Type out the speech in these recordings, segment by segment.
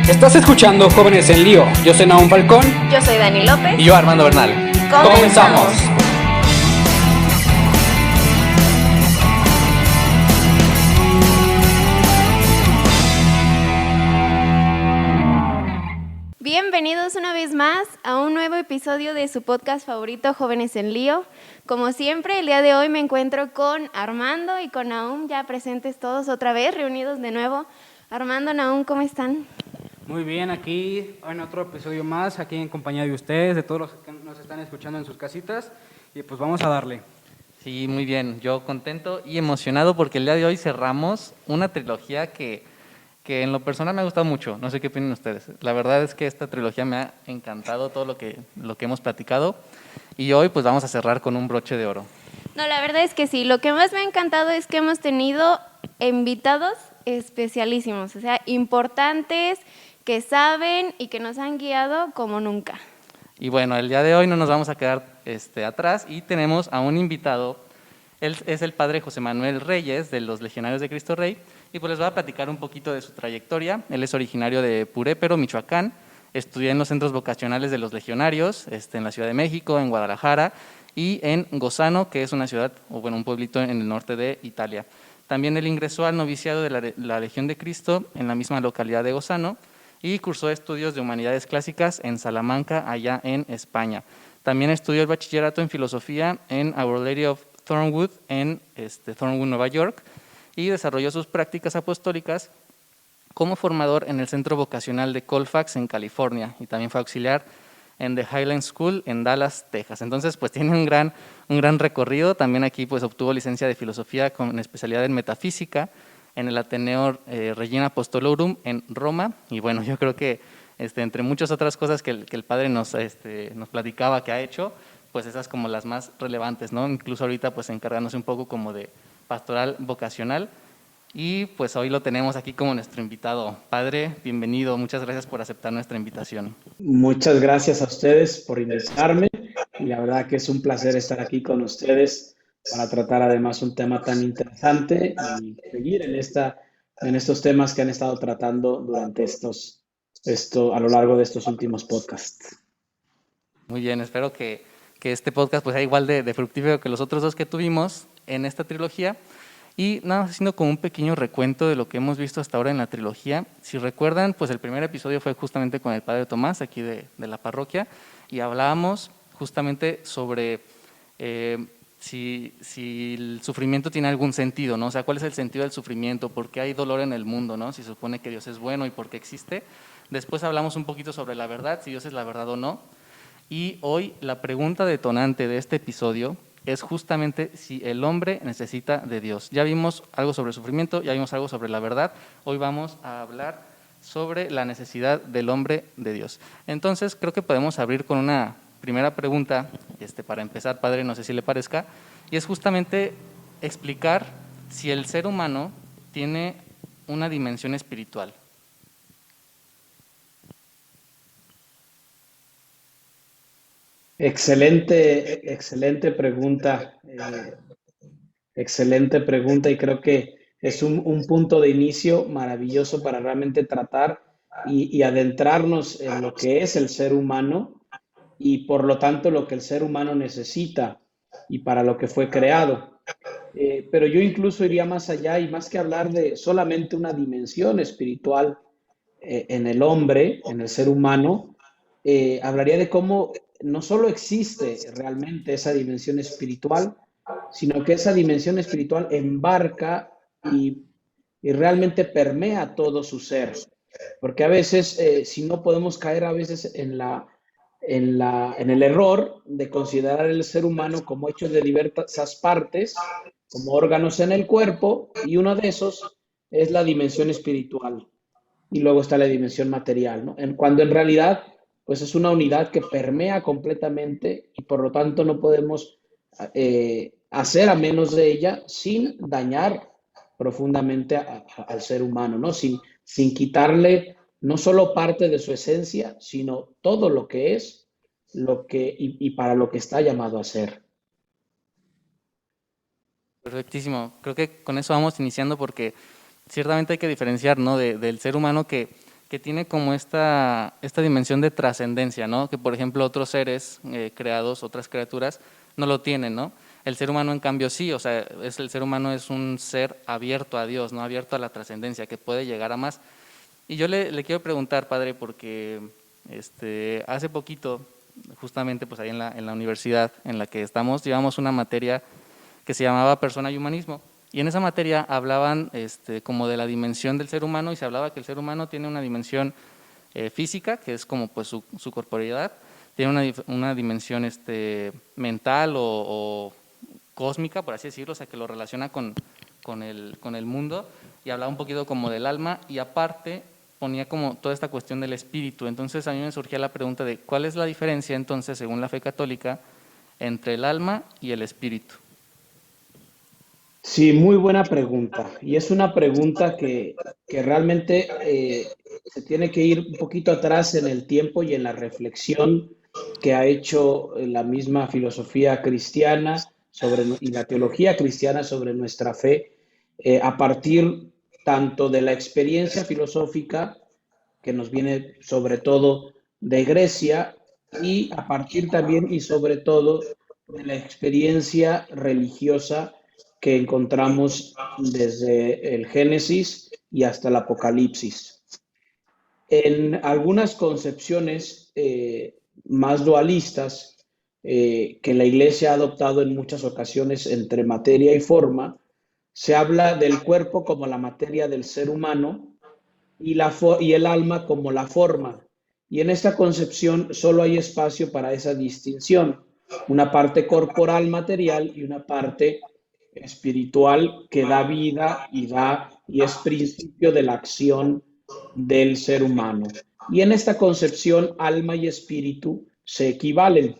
Estás escuchando Jóvenes en Lío. Yo soy Nahum Falcón. Yo soy Dani López. Y yo, Armando Bernal. ¡Comenzamos! Bienvenidos una vez más a un nuevo episodio de su podcast favorito, Jóvenes en Lío. Como siempre, el día de hoy me encuentro con Armando y con Nahum, ya presentes todos otra vez, reunidos de nuevo. Armando, Nahum, ¿cómo están? Muy bien, aquí en otro episodio más, aquí en compañía de ustedes, de todos los que nos están escuchando en sus casitas. Y pues vamos a darle. Sí, muy bien. Yo contento y emocionado porque el día de hoy cerramos una trilogía que en lo personal me ha gustado mucho. No sé qué opinan ustedes. La verdad es que esta trilogía me ha encantado todo lo que hemos platicado. Y hoy pues vamos a cerrar con un broche de oro. No, la verdad es que sí. Lo que más me ha encantado es que hemos tenido invitados especialísimos, o sea, importantes, que saben y que nos han guiado como nunca. Y bueno, el día de hoy no nos vamos a quedar atrás y tenemos a un invitado. Él es el padre José Manuel Reyes de los Legionarios de Cristo Rey y pues les voy a platicar un poquito de su trayectoria. Él es originario de Purépero, Michoacán, estudió en los centros vocacionales de los Legionarios en la Ciudad de México, en Guadalajara y en Gozzano, que es una ciudad, o bueno, un pueblito en el norte de Italia. También él ingresó al noviciado de la Legión de Cristo en la misma localidad de Gozzano y cursó estudios de humanidades clásicas en Salamanca, allá en España. También estudió el bachillerato en filosofía en Our Lady of Thornwood, en Thornwood, Nueva York, y desarrolló sus prácticas apostólicas como formador en el Centro Vocacional de Colfax, en California, y también fue auxiliar en The Highland School, en Dallas, Texas. Entonces, pues tiene un gran recorrido. También aquí pues obtuvo licencia de filosofía con especialidad en metafísica, en el Ateneo Regina Apostolorum en Roma, y bueno, yo creo que entre muchas otras cosas que el padre nos platicaba que ha hecho, pues esas como las más relevantes, ¿no? Incluso ahorita pues encargándose un poco como de pastoral vocacional, y pues hoy lo tenemos aquí como nuestro invitado. Padre, bienvenido, muchas gracias por aceptar nuestra invitación. Muchas gracias a ustedes por invitarme, y la verdad que es un placer estar aquí con ustedes para tratar además un tema tan interesante y seguir en estos temas que han estado tratando durante a lo largo de estos últimos podcasts. Muy bien, espero que este podcast pues sea igual de fructífero que los otros dos que tuvimos en esta trilogía. Y nada más haciendo como un pequeño recuento de lo que hemos visto hasta ahora en la trilogía. Si recuerdan, pues el primer episodio fue justamente con el padre Tomás, aquí de la parroquia, y hablábamos justamente sobre si el sufrimiento tiene algún sentido, ¿no? O sea, ¿cuál es el sentido del sufrimiento? ¿Por qué hay dolor en el mundo, ¿no? Si se supone que Dios es bueno y por qué existe. Después hablamos un poquito sobre la verdad, si Dios es la verdad o no. Y hoy la pregunta detonante de este episodio es justamente si el hombre necesita de Dios. Ya vimos algo sobre el sufrimiento, ya vimos algo sobre la verdad. Hoy vamos a hablar sobre la necesidad del hombre de Dios. Entonces, creo que podemos abrir con una primera pregunta, para empezar, padre, no sé si le parezca, y es justamente explicar si el ser humano tiene una dimensión espiritual. Excelente pregunta. Excelente pregunta, y creo que es un punto de inicio maravilloso para realmente tratar y adentrarnos en lo que es el ser humano y por lo tanto lo que el ser humano necesita y para lo que fue creado. Pero yo incluso iría más allá, y más que hablar de solamente una dimensión espiritual en el hombre, en el ser humano, hablaría de cómo no solo existe realmente esa dimensión espiritual, sino que esa dimensión espiritual embarca y realmente permea todo su ser. Porque a veces, si no podemos caer a veces en el error de considerar el ser humano como hecho de diversas partes, como órganos en el cuerpo, y uno de esos es la dimensión espiritual. Y luego está la dimensión material, ¿no? Cuando en realidad, pues es una unidad que permea completamente, y por lo tanto no podemos hacer a menos de ella sin dañar profundamente al ser humano, ¿no? Sin quitarle no solo parte de su esencia, sino todo lo que es, y para lo que está llamado a ser. Perfectísimo. Creo que con eso vamos iniciando porque ciertamente hay que diferenciar, ¿no? del ser humano que que tiene como esta dimensión de trascendencia, ¿no? Que por ejemplo otros seres creados, otras criaturas, no lo tienen, ¿no? El ser humano en cambio sí, o sea, el ser humano es un ser abierto a Dios, ¿no? Abierto a la trascendencia, que puede llegar a más. Y yo le quiero preguntar, padre, porque hace poquito, justamente pues ahí en la universidad en la que estamos, llevamos una materia que se llamaba Persona y Humanismo. Y en esa materia hablaban como de la dimensión del ser humano, y se hablaba que el ser humano tiene una dimensión física, que es como pues su corporeidad, tiene una dimensión mental o cósmica, por así decirlo, o sea, que lo relaciona con el mundo, y hablaba un poquito como del alma, y aparte ponía como toda esta cuestión del espíritu. Entonces a mí me surgía la pregunta de ¿cuál es la diferencia entonces, según la fe católica, entre el alma y el espíritu? Sí, muy buena pregunta. Y es una pregunta que realmente se tiene que ir un poquito atrás en el tiempo y en la reflexión que ha hecho la misma filosofía cristiana y la teología cristiana sobre nuestra fe, a partir tanto de la experiencia filosófica que nos viene sobre todo de Grecia, y a partir también y sobre todo de la experiencia religiosa que encontramos desde el Génesis y hasta el Apocalipsis. En algunas concepciones más dualistas que la Iglesia ha adoptado en muchas ocasiones entre materia y forma, se habla del cuerpo como la materia del ser humano y el alma como la forma. Y en esta concepción solo hay espacio para esa distinción, una parte corporal material y una parte espiritual que da vida y es principio de la acción del ser humano. Y en esta concepción alma y espíritu se equivalen,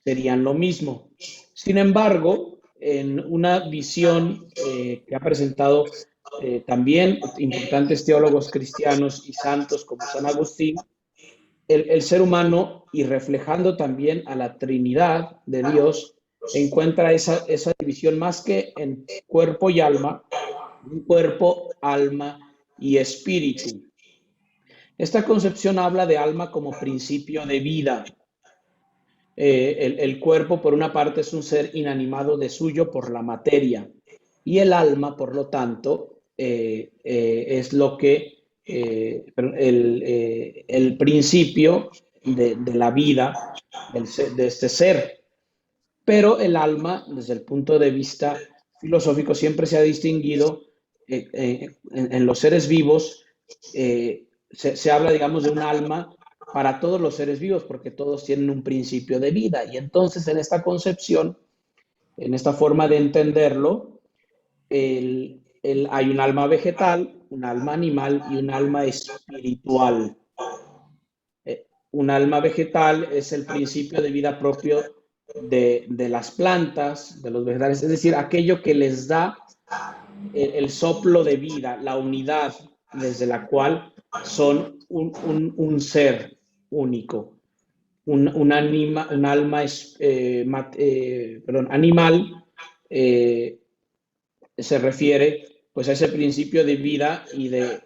serían lo mismo. Sin embargo, en una visión que ha presentado también importantes teólogos cristianos y santos como San Agustín, el ser humano, y reflejando también a la Trinidad de Dios, encuentra esa división más que en cuerpo y alma, un cuerpo, alma y espíritu. Esta concepción habla de alma como principio de vida. El cuerpo, por una parte, es un ser inanimado de suyo por la materia, y el alma, por lo tanto, es lo que el principio de la vida de este ser. Pero el alma, desde el punto de vista filosófico, siempre se ha distinguido en los seres vivos. Se habla, digamos, de un alma para todos los seres vivos, porque todos tienen un principio de vida. Y entonces, en esta concepción, en esta forma de entenderlo, hay un alma vegetal, un alma animal y un alma espiritual. Un alma vegetal es el principio de vida propio de las plantas, de los vegetales, es decir, aquello que les da el soplo de vida, la unidad desde la cual son un ser único. Un alma animal se refiere pues a ese principio de vida y de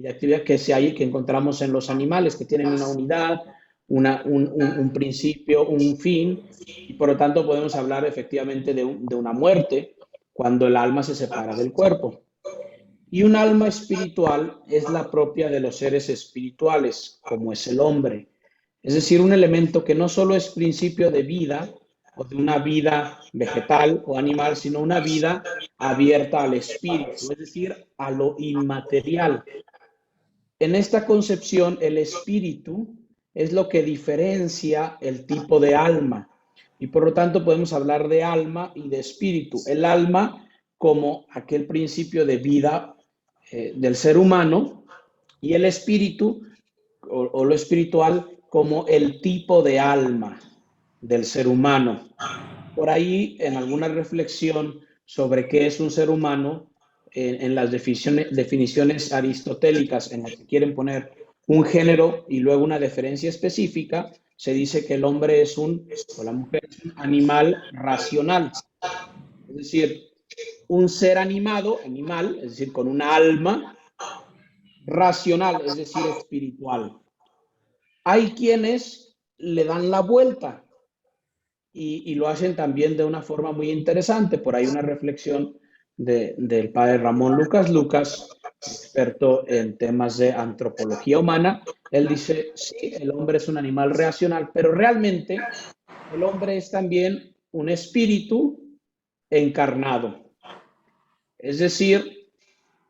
actividad que encontramos en los animales, que tienen una unidad, un principio, un fin, y por lo tanto podemos hablar efectivamente de una muerte cuando el alma se separa del cuerpo. Y un alma espiritual es la propia de los seres espirituales, como es el hombre. Es decir, un elemento que no solo es principio de vida, o de una vida vegetal o animal, sino una vida abierta al espíritu, es decir, a lo inmaterial. En esta concepción, el espíritu es lo que diferencia el tipo de alma, y por lo tanto podemos hablar de alma y de espíritu. El alma como aquel principio de vida del ser humano, y el espíritu o lo espiritual como el tipo de alma del ser humano. Por ahí, en alguna reflexión sobre qué es un ser humano, en las definiciones aristotélicas, en las que quieren poner un género y luego una diferencia específica, se dice que el hombre o la mujer es un animal racional. Es decir, un ser animal, es decir, con una alma, racional, es decir, espiritual. Hay quienes le dan la vuelta y lo hacen también de una forma muy interesante. Por ahí una reflexión del padre Ramón Lucas Lucas, experto en temas de antropología humana. Él dice, sí, el hombre es un animal racional, pero realmente el hombre es también un espíritu encarnado. Es decir,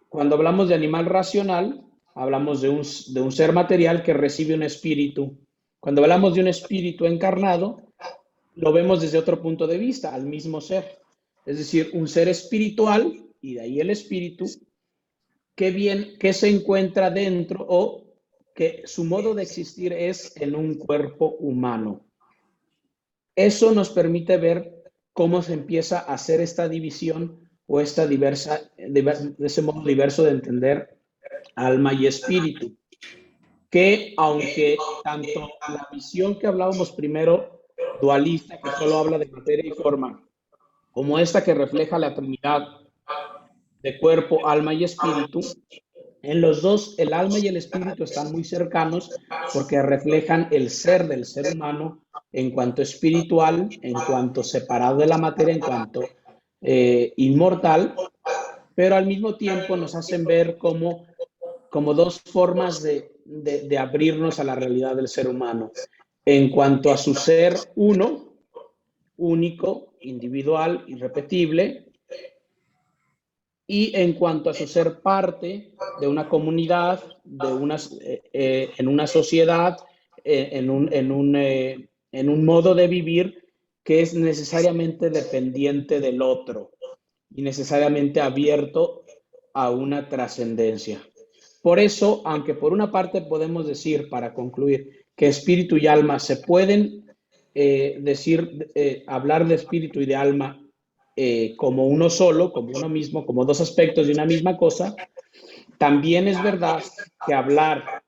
cuando hablamos de animal racional, hablamos de un ser material que recibe un espíritu. Cuando hablamos de un espíritu encarnado, lo vemos desde otro punto de vista, al mismo ser. Es decir, un ser espiritual, y de ahí el espíritu, que se encuentra dentro o que su modo de existir es en un cuerpo humano. Eso nos permite ver cómo se empieza a hacer esta división o esta ese modo diverso de entender alma y espíritu, que aunque tanto la visión que hablábamos primero, dualista, que solo habla de materia y forma, como esta que refleja la Trinidad de cuerpo, alma y espíritu, en los dos el alma y el espíritu están muy cercanos porque reflejan el ser del ser humano en cuanto espiritual, en cuanto separado de la materia, en cuanto inmortal, pero al mismo tiempo nos hacen ver como dos formas de abrirnos a la realidad del ser humano. En cuanto a su ser uno, único, individual, irrepetible, y en cuanto a su ser parte de una comunidad, en una sociedad, en un modo de vivir que es necesariamente dependiente del otro y necesariamente abierto a una trascendencia. Por eso, aunque por una parte podemos decir, para concluir, que espíritu y alma se pueden hablar de espíritu y de alma como uno solo, como uno mismo, como dos aspectos de una misma cosa, también es verdad que hablar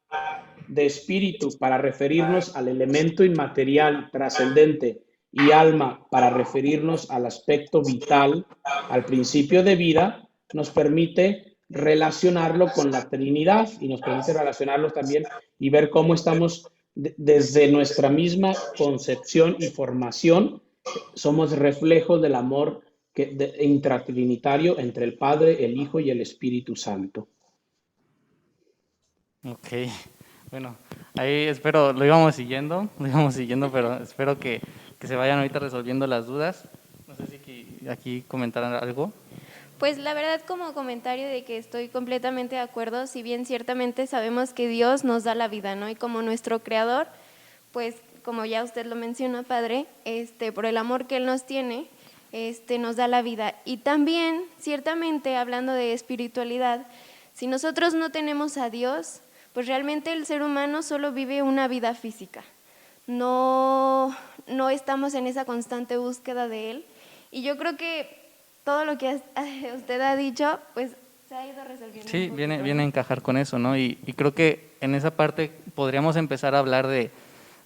de espíritu para referirnos al elemento inmaterial trascendente y alma para referirnos al aspecto vital, al principio de vida, nos permite relacionarlo con la Trinidad y nos permite relacionarlo también y ver cómo estamos desde nuestra misma concepción y formación, somos reflejos del amor intratrinitario entre el Padre, el Hijo y el Espíritu Santo. Ok, bueno, ahí espero, lo íbamos siguiendo, pero espero que se vayan ahorita resolviendo las dudas. No sé si aquí comentaran algo. Pues la verdad, como comentario de que estoy completamente de acuerdo, si bien ciertamente sabemos que Dios nos da la vida, ¿no? Y como nuestro creador, pues como ya usted lo mencionó, Padre, por el amor que Él nos tiene, nos da la vida. Y también, ciertamente, hablando de espiritualidad, si nosotros no tenemos a Dios, pues realmente el ser humano solo vive una vida física. No estamos en esa constante búsqueda de Él. Y yo creo que todo lo que usted ha dicho, pues se ha ido resolviendo. Sí, viene a encajar con eso, ¿no? Y creo que en esa parte podríamos empezar a hablar de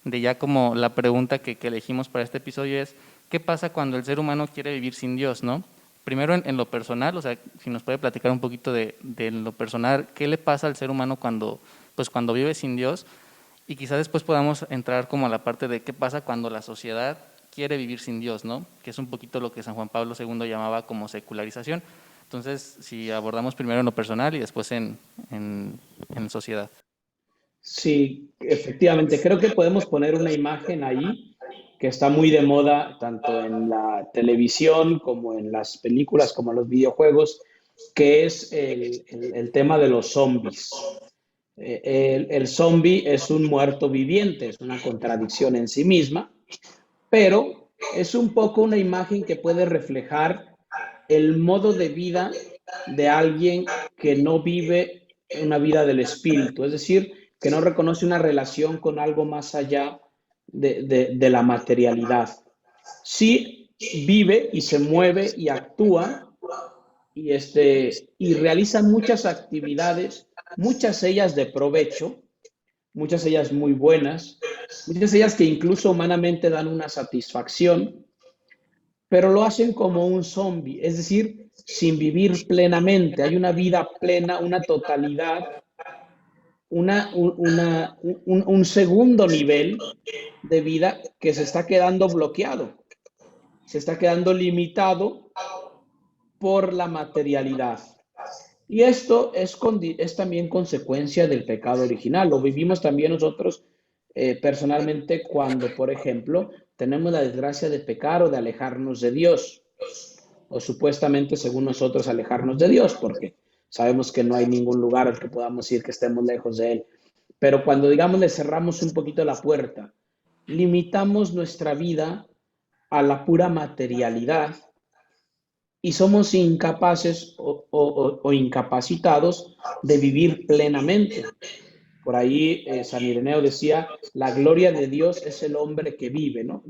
ya como la pregunta que elegimos para este episodio es, ¿qué pasa cuando el ser humano quiere vivir sin Dios, no? Primero en lo personal, o sea, si nos puede platicar un poquito de lo personal, ¿qué le pasa al ser humano cuando vive sin Dios? Y quizás después podamos entrar como a la parte de qué pasa cuando la sociedad quiere vivir sin Dios, ¿no? Que es un poquito lo que San Juan Pablo II llamaba como secularización. Entonces, si abordamos primero en lo personal y después en sociedad. Sí, efectivamente. Creo que podemos poner una imagen ahí que está muy de moda tanto en la televisión como en las películas, como en los videojuegos, que es el tema de los zombies. El zombie es un muerto viviente, es una contradicción en sí misma, pero es un poco una imagen que puede reflejar el modo de vida de alguien que no vive una vida del espíritu, es decir, que no reconoce una relación con algo más allá de la materialidad. Sí vive y se mueve y actúa y realiza muchas actividades, muchas de ellas de provecho, muchas de ellas muy buenas, muchas de ellas que incluso humanamente dan una satisfacción, pero lo hacen como un zombie, es decir, sin vivir plenamente. Hay una vida plena, una totalidad un segundo nivel de vida que se está quedando bloqueado, se está quedando limitado por la materialidad. Y esto es también consecuencia del pecado original. Lo vivimos también nosotros personalmente cuando, por ejemplo, tenemos la desgracia de pecar o de alejarnos de Dios, o supuestamente, según nosotros, alejarnos de Dios, porque sabemos que no hay ningún lugar al que podamos ir que estemos lejos de Él. Pero cuando, digamos, le cerramos un poquito la puerta, limitamos nuestra vida a la pura materialidad y somos incapaces o incapacitados de vivir plenamente. Por ahí San Ireneo decía, la gloria de Dios es el hombre que vive, ¿no?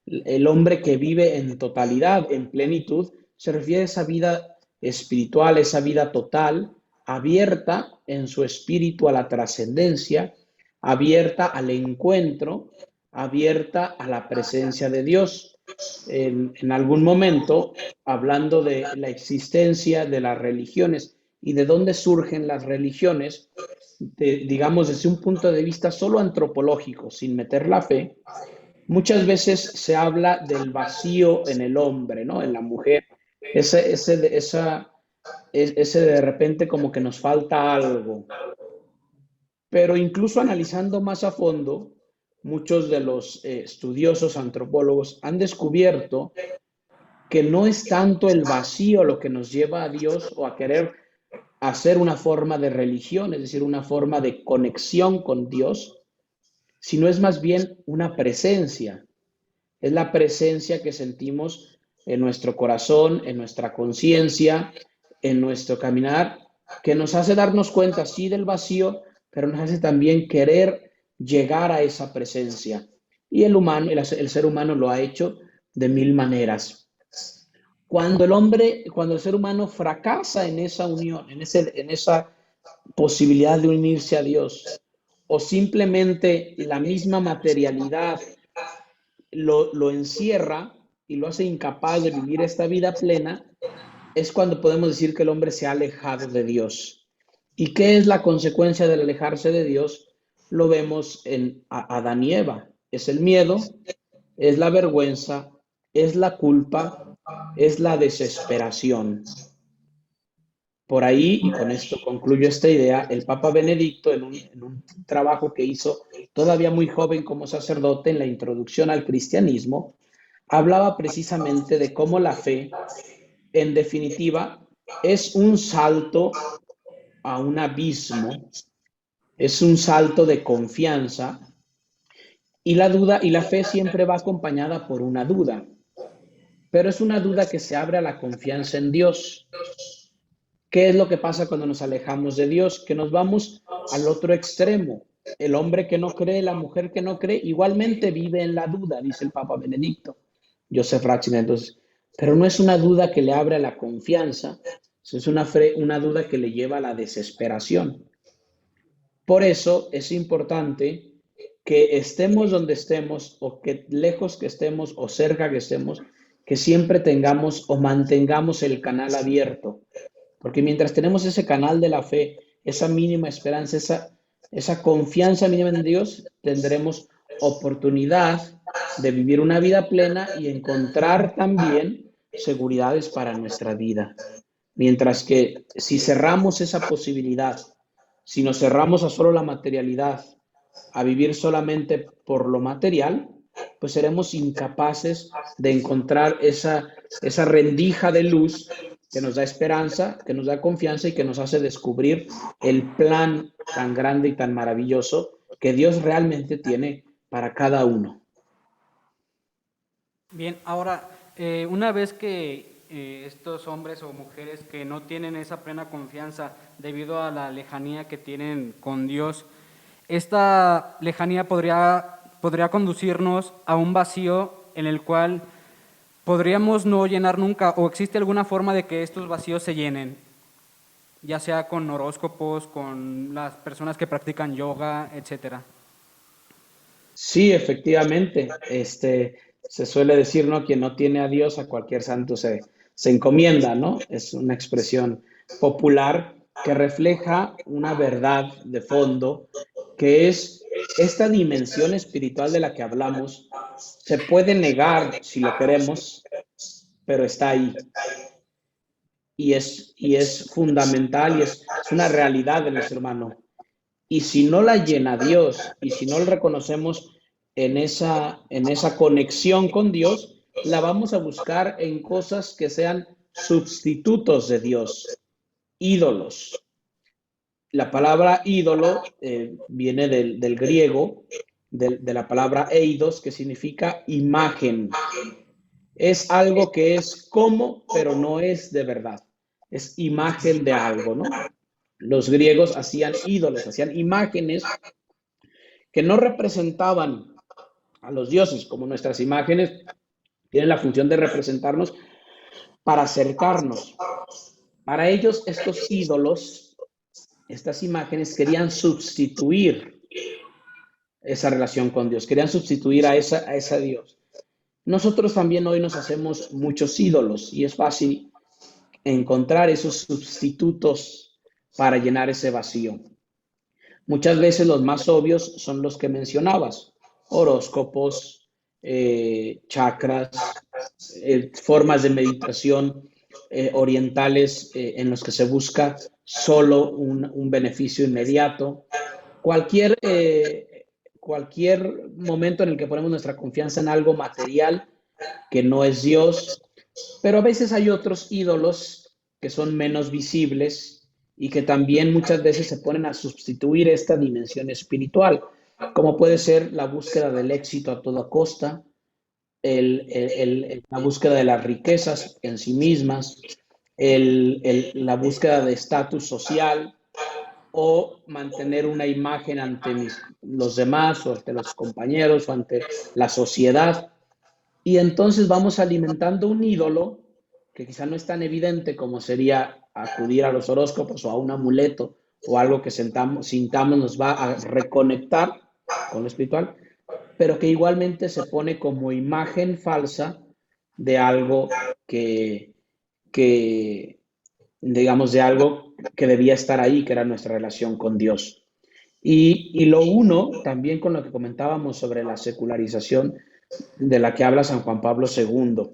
El hombre que vive en totalidad, en plenitud, se refiere a esa vida espiritual, esa vida total, abierta en su espíritu a la trascendencia, abierta al encuentro, abierta a la presencia de Dios. En algún momento, hablando de la existencia de las religiones y de dónde surgen las religiones, digamos desde un punto de vista solo antropológico, sin meter la fe, muchas veces se habla del vacío en el hombre, ¿no? En la mujer, ese de repente como que nos falta algo. Pero incluso analizando más a fondo, muchos de los estudiosos antropólogos han descubierto que no es tanto el vacío lo que nos lleva a Dios o a querer hacer una forma de religión, es decir, una forma de conexión con Dios, sino es más bien una presencia. Es la presencia que sentimos en nuestro corazón, en nuestra conciencia, en nuestro caminar, que nos hace darnos cuenta, sí, del vacío, pero nos hace también querer llegar a esa presencia. Y el ser humano lo ha hecho de mil maneras. Cuando el ser humano fracasa en esa unión, en esa posibilidad de unirse a Dios, o simplemente la misma materialidad lo encierra y lo hace incapaz de vivir esta vida plena, es cuando podemos decir que el hombre se ha alejado de Dios. ¿Y qué es la consecuencia del alejarse de Dios? Lo vemos en Adán y Eva. Es el miedo, es la vergüenza, es la culpa, es la desesperación. Por ahí, y con esto concluyo esta idea, el Papa Benedicto, en un trabajo que hizo todavía muy joven como sacerdote en la introducción al cristianismo, hablaba precisamente de cómo la fe, en definitiva, es un salto a un abismo, es un salto de confianza, y la duda y la fe siempre va acompañada por una duda, pero es una duda que se abre a la confianza en Dios. ¿Qué es lo que pasa cuando nos alejamos de Dios? Que nos vamos al otro extremo. El hombre que no cree, la mujer que no cree, igualmente vive en la duda, dice el Papa Benedicto, Joseph Ratzinger. Entonces, pero no es una duda que le abre a la confianza, es una duda que le lleva a la desesperación. Por eso es importante que estemos donde estemos, o que lejos que estemos, o cerca que estemos, que siempre tengamos o mantengamos el canal abierto. Porque mientras tenemos ese canal de la fe, esa mínima esperanza, esa confianza mínima en Dios, tendremos oportunidad de vivir una vida plena y encontrar también seguridades para nuestra vida. Mientras que si cerramos esa posibilidad, si nos cerramos a solo la materialidad, a vivir solamente por lo material, pues seremos incapaces de encontrar esa rendija de luz que nos da esperanza, que nos da confianza y que nos hace descubrir el plan tan grande y tan maravilloso que Dios realmente tiene para cada uno. Bien, ahora, una vez que estos hombres o mujeres que no tienen esa plena confianza debido a la lejanía que tienen con Dios, esta lejanía podría conducirnos a un vacío en el cual podríamos no llenar nunca, o existe alguna forma de que estos vacíos se llenen, ya sea con horóscopos, con las personas que practican yoga, etcétera. Sí, efectivamente, se suele decir, ¿no? Quien no tiene a Dios, a cualquier santo se encomienda, ¿no? Es una expresión popular, que refleja una verdad de fondo, que es esta dimensión espiritual de la que hablamos. Se puede negar si lo queremos, pero está ahí. Y es fundamental y es una realidad en el ser humano. Y si no la llena Dios y si no la reconocemos en esa conexión con Dios, la vamos a buscar en cosas que sean sustitutos de Dios, ídolos. La palabra ídolo viene del griego, de la palabra eidos, que significa imagen. Es algo que es como, pero no es de verdad. Es imagen de algo, ¿no? Los griegos hacían ídolos, hacían imágenes que no representaban a los dioses, como nuestras imágenes tienen la función de representarnos para acercarnos. Para ellos, estos ídolos, estas imágenes, querían sustituir esa relación con Dios, querían sustituir a esa Dios. Nosotros también hoy nos hacemos muchos ídolos y es fácil encontrar esos sustitutos para llenar ese vacío. Muchas veces los más obvios son los que mencionabas, horóscopos, chakras, formas de meditación orientales en los que se busca solo un beneficio inmediato. Cualquier momento en el que ponemos nuestra confianza en algo material que no es Dios, pero a veces hay otros ídolos que son menos visibles y que también muchas veces se ponen a sustituir esta dimensión espiritual, como puede ser la búsqueda del éxito a toda costa, la búsqueda de las riquezas en sí mismas, la búsqueda de estatus social o mantener una imagen ante los demás o ante los compañeros o ante la sociedad. Y entonces vamos alimentando un ídolo que quizá no es tan evidente como sería acudir a los horóscopos o a un amuleto o algo que sintamos nos va a reconectar con lo espiritual, pero que igualmente se pone como imagen falsa de algo que digamos, de algo que debía estar ahí, que era nuestra relación con Dios. Y lo uno, también con lo que comentábamos sobre la secularización de la que habla San Juan Pablo II.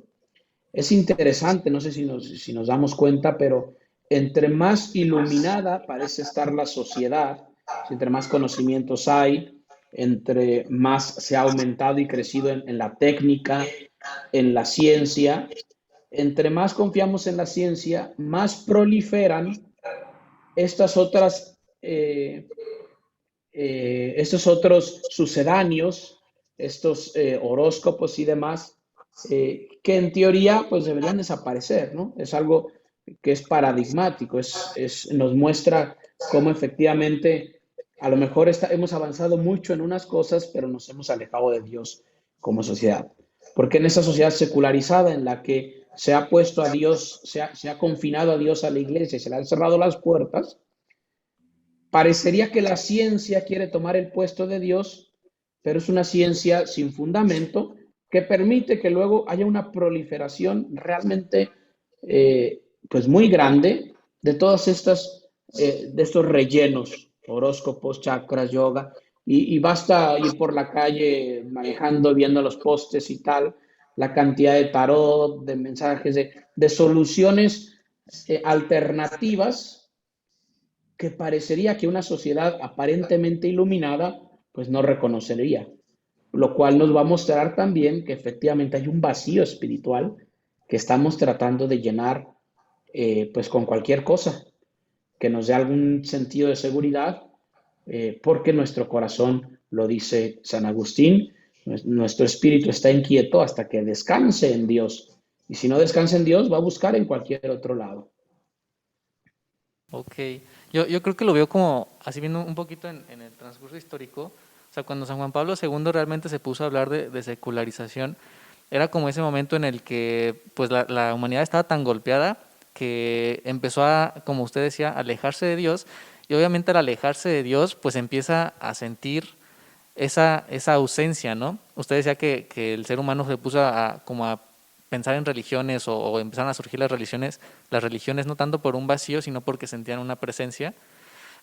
Es interesante, no sé si nos damos cuenta, pero entre más iluminada parece estar la sociedad, entre más conocimientos hay, entre más se ha aumentado y crecido en la técnica, en la ciencia, entre más confiamos en la ciencia, más proliferan estas otras, estos otros sucedáneos, estos horóscopos y demás, que en teoría pues deberían desaparecer, ¿no? Es algo que es paradigmático, nos muestra cómo efectivamente a lo mejor hemos avanzado mucho en unas cosas, pero nos hemos alejado de Dios como sociedad. Porque en esa sociedad secularizada en la que se ha puesto a Dios, se ha confinado a Dios a la iglesia y se le han cerrado las puertas, parecería que la ciencia quiere tomar el puesto de Dios, pero es una ciencia sin fundamento que permite que luego haya una proliferación realmente pues muy grande de todas estas, de estos rellenos, horóscopos, chakras, yoga, y basta ir por la calle manejando, viendo los postes y tal, la cantidad de tarot, de mensajes, de soluciones alternativas que parecería que una sociedad aparentemente iluminada pues no reconocería, lo cual nos va a mostrar también que efectivamente hay un vacío espiritual que estamos tratando de llenar pues con cualquier cosa que nos dé algún sentido de seguridad, porque nuestro corazón, lo dice San Agustín, nuestro espíritu está inquieto hasta que descanse en Dios. Y si no descansa en Dios, va a buscar en cualquier otro lado. Ok, yo creo que lo veo como, así viendo un poquito en el transcurso histórico, o sea, cuando San Juan Pablo II realmente se puso a hablar de secularización, era como ese momento en el que pues la humanidad estaba tan golpeada que empezó a, como usted decía, alejarse de Dios, y obviamente al alejarse de Dios, pues empieza a sentir esa ausencia, ¿no? Usted decía que el ser humano se puso como a pensar en religiones o empezaron a surgir las religiones no tanto por un vacío, sino porque sentían una presencia.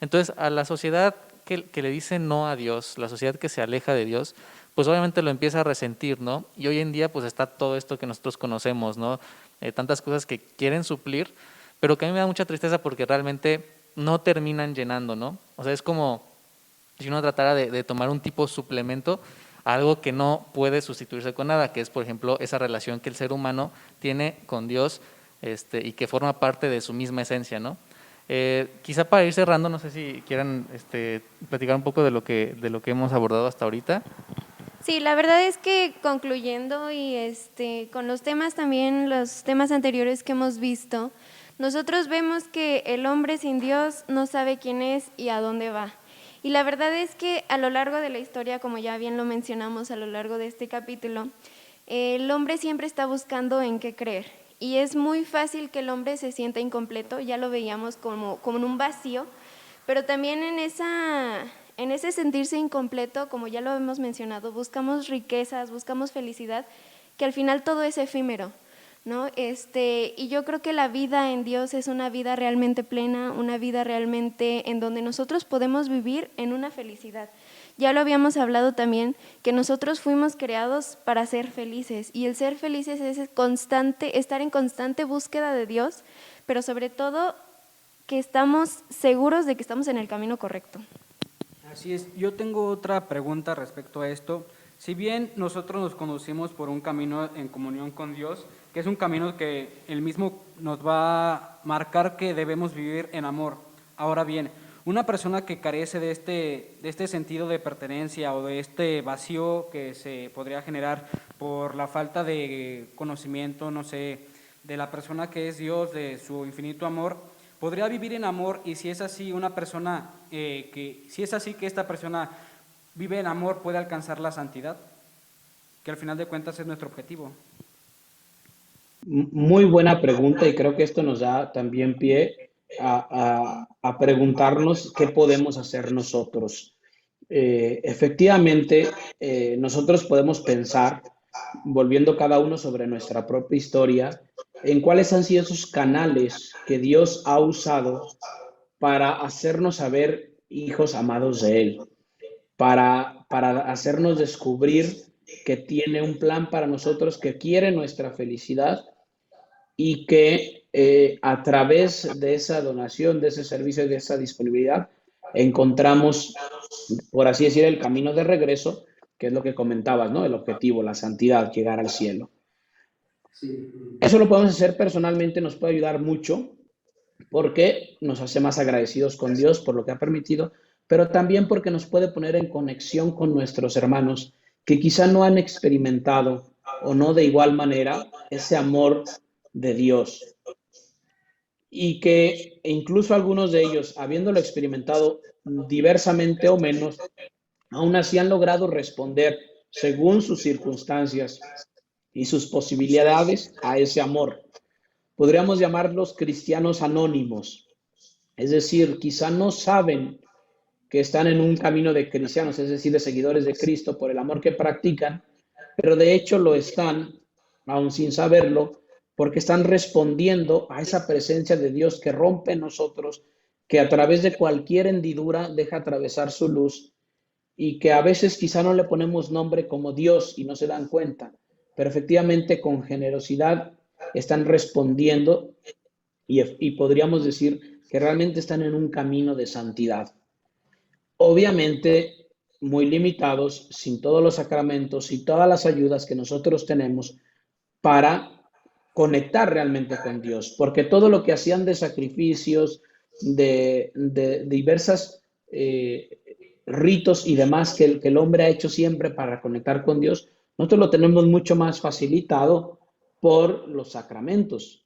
Entonces, a la sociedad que le dice no a Dios, la sociedad que se aleja de Dios, pues obviamente lo empieza a resentir, ¿no? Y hoy en día pues está todo esto que nosotros conocemos, ¿no? Tantas cosas que quieren suplir, pero que a mí me da mucha tristeza porque realmente no terminan llenando, ¿no? O sea, es como si uno tratara de tomar un tipo de suplemento a algo que no puede sustituirse con nada, que es, por ejemplo, esa relación que el ser humano tiene con Dios y que forma parte de su misma esencia, ¿no? Quizá para ir cerrando, no sé si quieran platicar un poco de lo que hemos abordado hasta ahorita. Sí, la verdad es que concluyendo y con los temas también, los temas anteriores que hemos visto, nosotros vemos que el hombre sin Dios no sabe quién es y a dónde va. Y la verdad es que a lo largo de la historia, como ya bien lo mencionamos a lo largo de este capítulo, el hombre siempre está buscando en qué creer. Y es muy fácil que el hombre se sienta incompleto, ya lo veíamos como en un vacío, pero también en ese sentirse incompleto, como ya lo hemos mencionado, buscamos riquezas, buscamos felicidad, que al final todo es efímero, ¿no? Y yo creo que la vida en Dios es una vida realmente plena, una vida realmente en donde nosotros podemos vivir en una felicidad. Ya lo habíamos hablado también, que nosotros fuimos creados para ser felices, y el ser felices es estar en constante búsqueda de Dios, pero sobre todo que estamos seguros de que estamos en el camino correcto. Así es, yo tengo otra pregunta respecto a esto. Si bien nosotros nos conducimos por un camino en comunión con Dios, que es un camino que Él mismo nos va a marcar que debemos vivir en amor. Ahora bien, una persona que carece de este sentido de pertenencia o de este vacío que se podría generar por la falta de conocimiento, no sé, de la persona que es Dios, de su infinito amor, podría vivir en amor. Y si es así, que esta persona vive en amor, puede alcanzar la santidad, que al final de cuentas es nuestro objetivo. Muy buena pregunta, y creo que esto nos da también pie a preguntarnos qué podemos hacer nosotros. Efectivamente, nosotros podemos pensar, volviendo cada uno sobre nuestra propia historia, en cuáles han sido esos canales que Dios ha usado para hacernos saber hijos amados de Él, para hacernos descubrir que tiene un plan para nosotros, que quiere nuestra felicidad, y que a través de esa donación, de ese servicio, de esa disponibilidad, encontramos, por así decir, el camino de regreso, que es lo que comentabas, ¿no? El objetivo, la santidad, llegar al cielo. Eso lo podemos hacer personalmente, nos puede ayudar mucho porque nos hace más agradecidos con Dios por lo que ha permitido, pero también porque nos puede poner en conexión con nuestros hermanos que quizá no han experimentado o no de igual manera ese amor de Dios, y que incluso algunos de ellos, habiéndolo experimentado diversamente o menos, aún así han logrado responder según sus circunstancias y sus posibilidades a ese amor. Podríamos llamarlos cristianos anónimos, es decir, quizá no saben que están en un camino de cristianos, es decir, de seguidores de Cristo por el amor que practican, pero de hecho lo están, aún sin saberlo, porque están respondiendo a esa presencia de Dios que rompe en nosotros, que a través de cualquier hendidura deja atravesar su luz, y que a veces quizá no le ponemos nombre como Dios y no se dan cuenta, pero efectivamente con generosidad están respondiendo, y podríamos decir que realmente están en un camino de santidad. Obviamente muy limitados, sin todos los sacramentos y todas las ayudas que nosotros tenemos para conectar realmente con Dios, porque todo lo que hacían de sacrificios, de diversas ritos y demás que el hombre ha hecho siempre para conectar con Dios, nosotros lo tenemos mucho más facilitado por los sacramentos.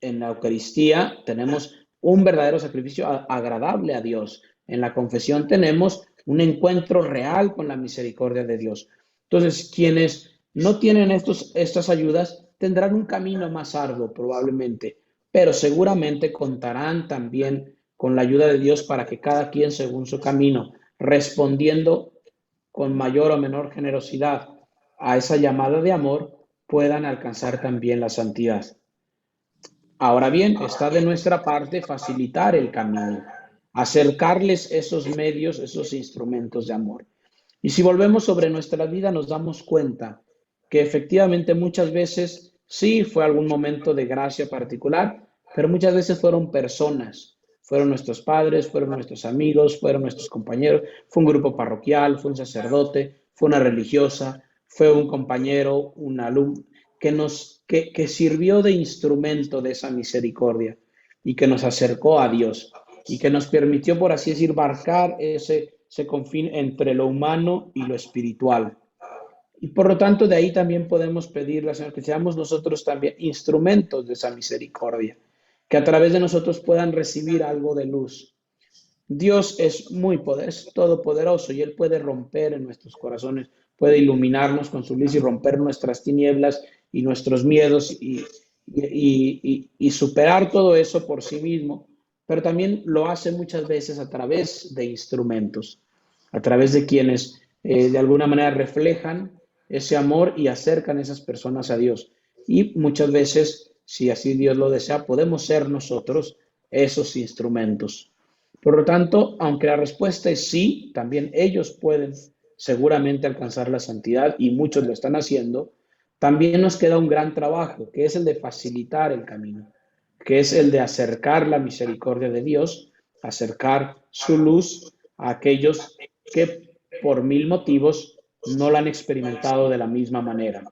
En la Eucaristía tenemos un verdadero sacrificio agradable a Dios. En la confesión tenemos un encuentro real con la misericordia de Dios. Entonces, quienes no tienen estas ayudas tendrán un camino más arduo probablemente, pero seguramente contarán también con la ayuda de Dios para que cada quien, según su camino, respondiendo con mayor o menor generosidad a esa llamada de amor, puedan alcanzar también la santidad. Ahora bien, está de nuestra parte facilitar el camino, acercarles esos medios, esos instrumentos de amor. Y si volvemos sobre nuestra vida, nos damos cuenta que efectivamente muchas veces sí fue algún momento de gracia particular, pero muchas veces fueron personas, fueron nuestros padres, fueron nuestros amigos, fueron nuestros compañeros, fue un grupo parroquial, fue un sacerdote, fue una religiosa, fue un compañero, un alumno, que sirvió de instrumento de esa misericordia y que nos acercó a Dios y que nos permitió, por así decir, marcar ese confín entre lo humano y lo espiritual. Y por lo tanto, de ahí también podemos pedirle al Señor que seamos nosotros también instrumentos de esa misericordia, que a través de nosotros puedan recibir algo de luz. Dios es es todopoderoso y Él puede romper en nuestros corazones, puede iluminarnos con su luz y romper nuestras tinieblas y nuestros miedos y superar todo eso por sí mismo, pero también lo hace muchas veces a través de instrumentos, a través de quienes de alguna manera reflejan ese amor y acercan a esas personas a Dios. Y muchas veces, si así Dios lo desea, podemos ser nosotros esos instrumentos. Por lo tanto, aunque la respuesta es sí, también ellos pueden seguramente alcanzar la santidad y muchos lo están haciendo, también nos queda un gran trabajo, que es el de facilitar el camino, que es el de acercar la misericordia de Dios, acercar su luz a aquellos que por mil motivos no la han experimentado de la misma manera.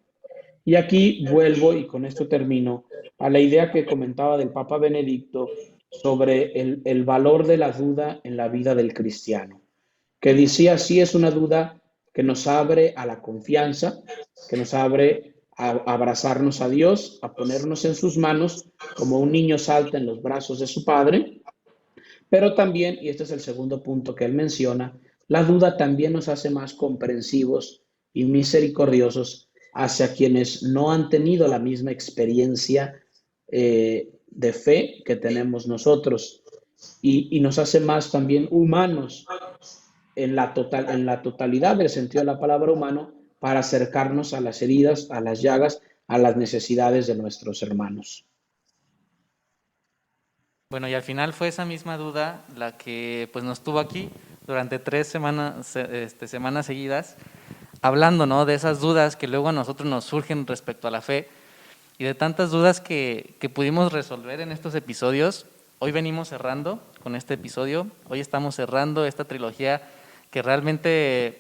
Y aquí vuelvo, y con esto termino, a la idea que comentaba del Papa Benedicto sobre el valor de la duda en la vida del cristiano, que decía, sí es una duda que nos abre a la confianza, que nos abre a abrazarnos a Dios, a ponernos en sus manos, como un niño salta en los brazos de su padre, pero también, y este es el segundo punto que él menciona, la duda también nos hace más comprensivos y misericordiosos hacia quienes no han tenido la misma experiencia de fe que tenemos nosotros y nos hace más también humanos en la totalidad del sentido de la palabra humano para acercarnos a las heridas, a las llagas, a las necesidades de nuestros hermanos. Bueno, y al final fue esa misma duda la que pues nos tuvo aquí durante 3 semanas seguidas, hablando, ¿no?, de esas dudas que luego a nosotros nos surgen respecto a la fe y de tantas dudas que pudimos resolver en estos episodios. Hoy venimos cerrando con este episodio, hoy estamos cerrando esta trilogía que realmente,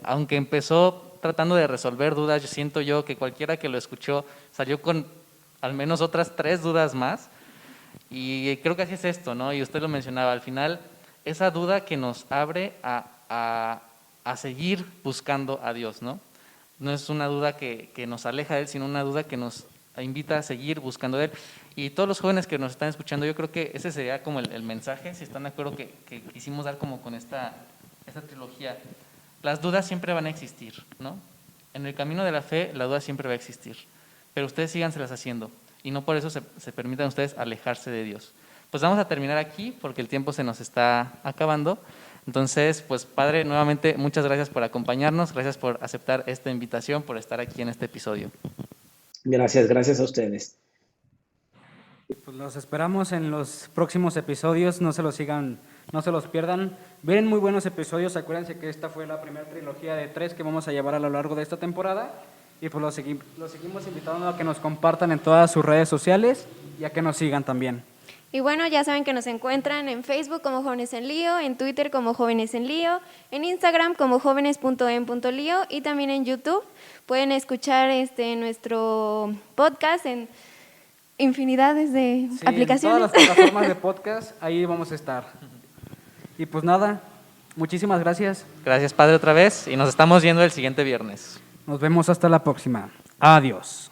aunque empezó tratando de resolver dudas, yo siento que cualquiera que lo escuchó salió con al menos otras 3 dudas más. Y creo que así es esto, ¿no? Y usted lo mencionaba, al final, esa duda que nos abre a seguir buscando a Dios, ¿no? No es una duda que nos aleja de Él, sino una duda que nos invita a seguir buscando de Él. Y todos los jóvenes que nos están escuchando, yo creo que ese sería como el mensaje, si están de acuerdo, que quisimos dar como con esta trilogía. Las dudas siempre van a existir, ¿no? En el camino de la fe, la duda siempre va a existir, pero ustedes síganselas haciendo. Y no por eso se permitan ustedes alejarse de Dios. Pues vamos a terminar aquí porque el tiempo se nos está acabando. Entonces, pues Padre, nuevamente muchas gracias por acompañarnos, gracias por aceptar esta invitación, por estar aquí en este episodio. Gracias a ustedes. Pues los esperamos en los próximos episodios, no se los pierdan. Vienen muy buenos episodios, acuérdense que esta fue la primera trilogía de 3 que vamos a llevar a lo largo de esta temporada. Y pues los seguimos invitando a que nos compartan en todas sus redes sociales y a que nos sigan también. Y bueno, ya saben que nos encuentran en Facebook como Jóvenes en Lío, en Twitter como Jóvenes en Lío, en Instagram como jóvenes.en.lío y también en YouTube. Pueden escuchar nuestro podcast en infinidades de aplicaciones. En todas las plataformas de podcast, ahí vamos a estar. Y pues nada, muchísimas gracias. Gracias, Padre, otra vez, y nos estamos viendo el siguiente viernes. Nos vemos hasta la próxima. Adiós.